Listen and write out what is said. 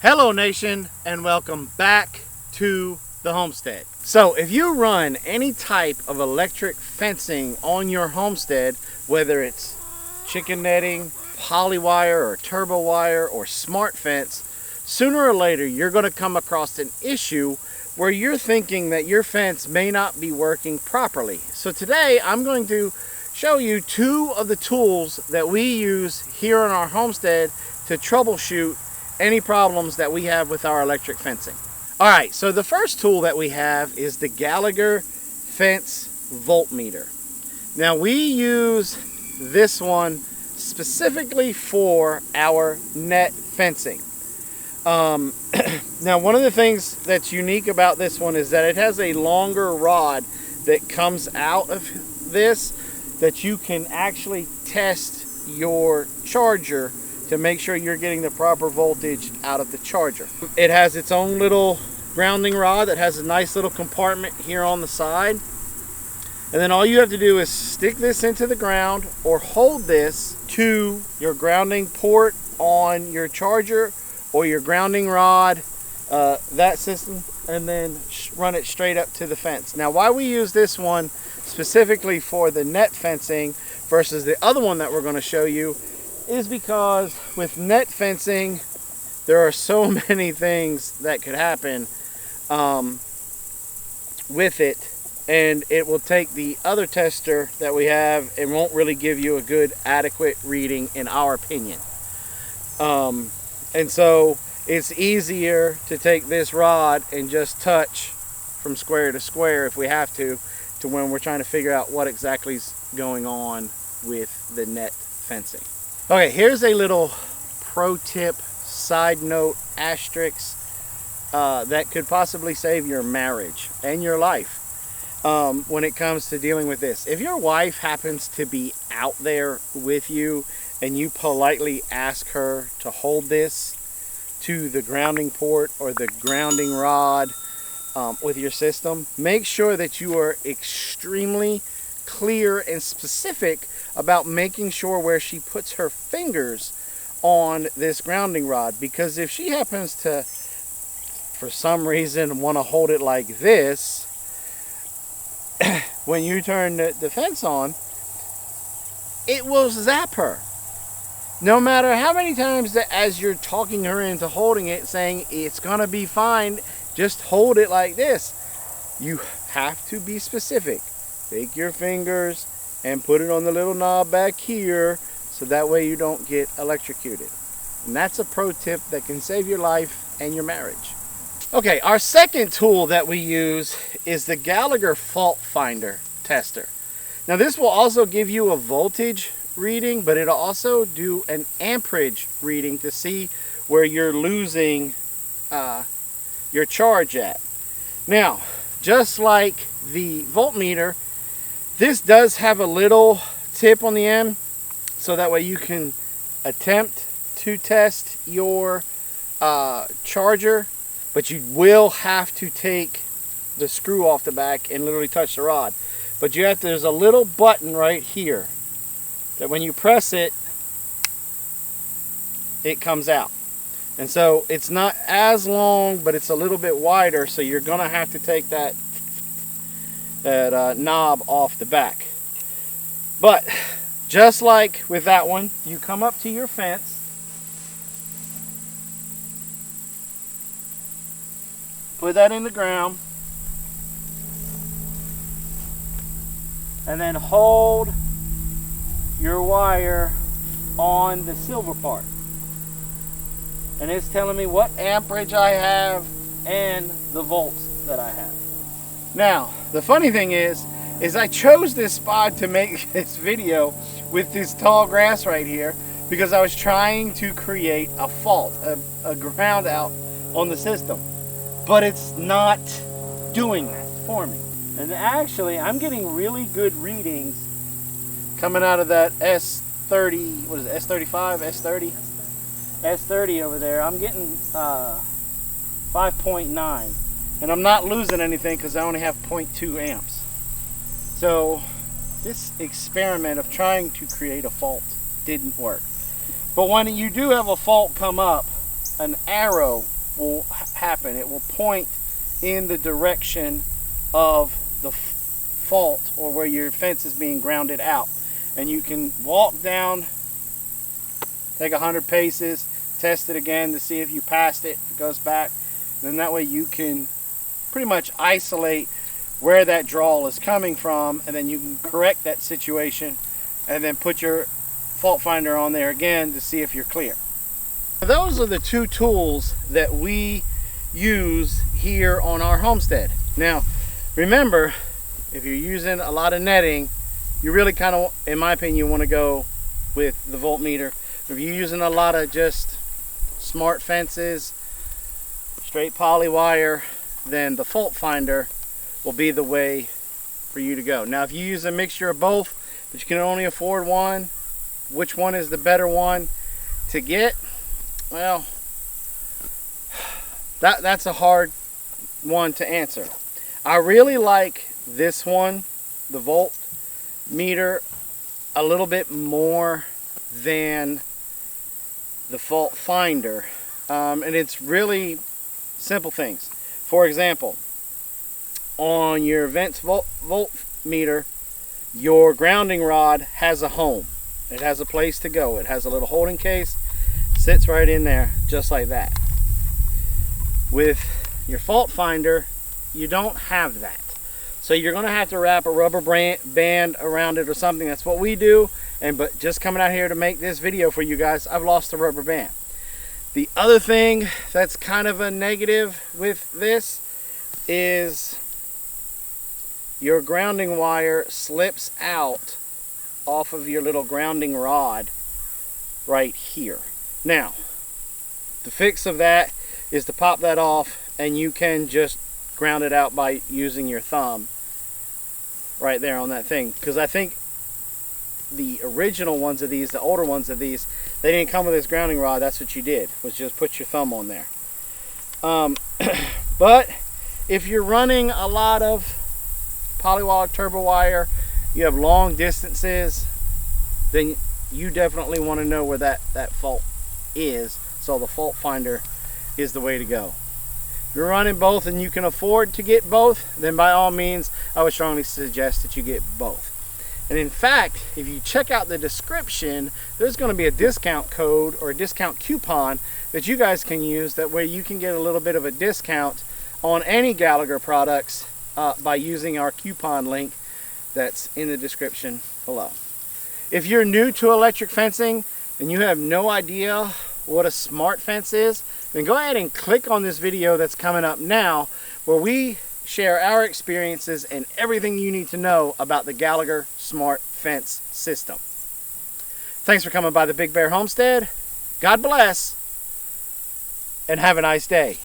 Hello nation, and welcome back to the homestead. So if you run any type of electric fencing on your homestead, whether it's chicken netting, polywire or turbo wire or smart fence, sooner or later you're going to come across an issue where you're thinking that your fence may not be working properly. So today I'm going to show you two of the tools that we use here on our homestead to troubleshoot any problems that we have with our electric fencing. All right, so the first tool that we have is the Gallagher Fence Voltmeter. Now we use this one specifically for our net fencing. Now one of the things that's unique about this one is that it has a longer rod that comes out of this that you can actually test your charger to make sure you're getting the proper voltage out of the charger. It has its own little grounding rod that has a nice little compartment here on the side. And then all you have to do is stick this into the ground or hold this to your grounding port on your charger or your grounding rod, that system, and then run it straight up to the fence. Now why we use this one specifically for the net fencing versus the other one that we're going to show you is because with net fencing there are so many things that could happen with it, and it will take the other tester that we have and won't really give you a good adequate reading in our opinion. And so it's easier to take this rod and just touch from square to square if we have to when we're trying to figure out what exactly is going on with the net fencing. Okay, here's a little pro tip, side note, asterisk that could possibly save your marriage and your life when it comes to dealing with this. If your wife happens to be out there with you and you politely ask her to hold this to the grounding port or the grounding rod with your system, make sure that you are extremely clear and specific about making sure where she puts her fingers on this grounding rod, because if she happens to for some reason want to hold it like this when you turn the fence on, it will zap her. No matter how many times that as you're talking her into holding it, saying it's gonna be fine, just hold it like this, you have to be specific. Take your fingers and put it on the little knob back here so that way you don't get electrocuted. And that's a pro tip that can save your life and your marriage. Okay, our second tool that we use is the Gallagher Fault Finder Tester. Now this will also give you a voltage reading, but it'll also do an amperage reading to see where you're losing your charge at. Now, just like the voltmeter, this does have a little tip on the end, so that way you can attempt to test your charger, but you will have to take the screw off the back and literally touch the rod. But you have to, there's a little button right here that when you press it, it comes out. And so it's not as long, but it's a little bit wider, so you're gonna have to take that knob off the back. But just like with that one, you come up to your fence, put that in the ground, and then hold your wire on the silver part. And it's telling me what amperage I have and the volts that I have. Now, the funny thing is I chose this spot to make this video with this tall grass right here because I was trying to create a fault, a ground out on the system. But it's not doing that for me. And actually, I'm getting really good readings coming out of that S30, what is it, S35, S30? S30 over there. I'm getting 5.9. And I'm not losing anything because I only have 0.2 amps. So this experiment of trying to create a fault didn't work. But when you do have a fault come up, an arrow will happen. It will point in the direction of the fault, or where your fence is being grounded out. And you can walk down, take 100 paces, test it again to see if you passed it, if it goes back. And then that way you can pretty much isolate where that drawl is coming from, and then you can correct that situation and then put your fault finder on there again to see if you're clear. Those are the two tools that we use here on our homestead. Now remember, if you're using a lot of netting, you really kind of, in my opinion, want to go with the Voltmeter. If you're using a lot of just smart fences, straight poly wire, then the fault finder will be the way for you to go. Now if you use a mixture of both, but you can only afford one, which one is the better one to get? Well, that's a hard one to answer. I really like this one, the Voltmeter, a little bit more than the fault finder, and it's really simple things. For example, on your vents voltmeter, your grounding rod has a home. It has a place to go. It has a little holding case, sits right in there just like that. With your fault finder, you don't have that. So you're going to have to wrap a rubber band around it or something. That's what we do. But just coming out here to make this video for you guys, I've lost the rubber band. The other thing that's kind of a negative with this is your grounding wire slips out off of your little grounding rod right here. Now, the fix of that is to pop that off, and you can just ground it out by using your thumb right there on that thing. Because I think the original ones of these, the older ones of these, they didn't come with this grounding rod. That's what you did, was just put your thumb on there. But if you're running a lot of polywire, turbo wire, you have long distances, then you definitely want to know where that fault is. So the fault finder is the way to go. If you're running both and you can afford to get both, then by all means I would strongly suggest that you get both. And in fact, if you check out the description, there's going to be a discount code or a discount coupon that you guys can use. That way you can get a little bit of a discount on any Gallagher products by using our coupon link that's in the description below. If you're new to electric fencing and you have no idea what a smart fence is, then go ahead and click on this video that's coming up now, where we share our experiences and everything you need to know about the Gallagher Smart Fence system. Thanks for coming by the Big Bear Homestead. God bless, and have a nice day.